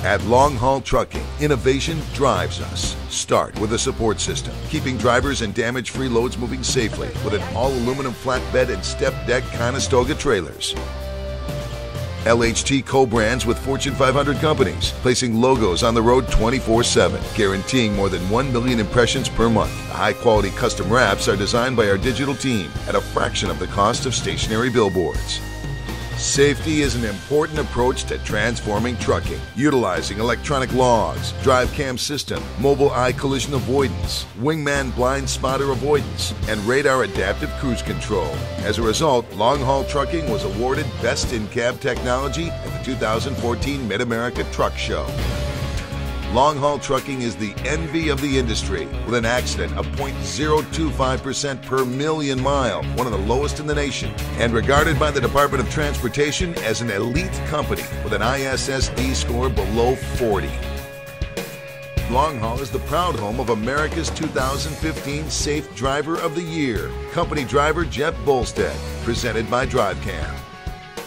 At Long Haul Trucking, innovation drives us. Start with a support system, keeping drivers and damage-free loads moving safely with an all-aluminum flatbed and step-deck Conestoga trailers. LHT co-brands with Fortune 500 companies, placing logos on the road 24/7, guaranteeing more than 1 million impressions per month. High-quality custom wraps are designed by our digital team at a fraction of the cost of stationary billboards. Safety is an important approach to transforming trucking, utilizing electronic logs, drive cam system, mobile eye collision avoidance, wingman blind spotter avoidance, and radar adaptive cruise control. As a result, Long Haul Trucking was awarded Best in Cab Technology at the 2014 Mid-America Truck Show. Long Haul Trucking is the envy of the industry with an accident of 0.025% per million mile, one of the lowest in the nation, and regarded by the Department of Transportation as an elite company with an ISSD score below 40. Long Haul is the proud home of America's 2015 Safe Driver of the Year, company driver Jeff Bolstead, presented by DriveCam.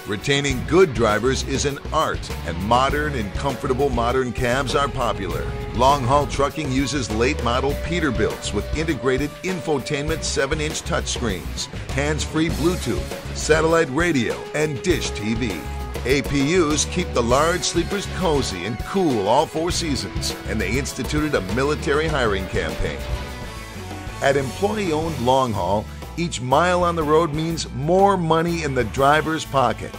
Retaining good drivers is an art, and modern and comfortable modern cabs are popular. Long Haul Trucking uses late-model Peterbilts with integrated infotainment 7-inch touchscreens, hands-free Bluetooth, satellite radio, and dish TV. APUs keep the large sleepers cozy and cool all 4 seasons, and they instituted a military hiring campaign. At employee-owned Long Haul, each mile on the road means more money in the driver's pocket.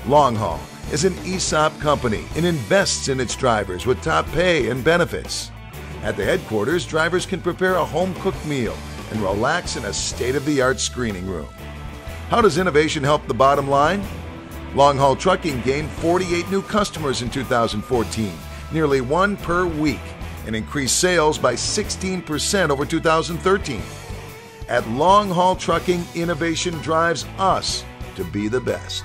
Long Haul is an ESOP company and invests in its drivers with top pay and benefits. At the headquarters, drivers can prepare a home-cooked meal and relax in a state-of-the-art screening room. How does innovation help the bottom line? Long Haul Trucking gained 48 new customers in 2014, nearly 1 per week, and increased sales by 16% over 2013. At Long Haul Trucking, innovation drives us to be the best.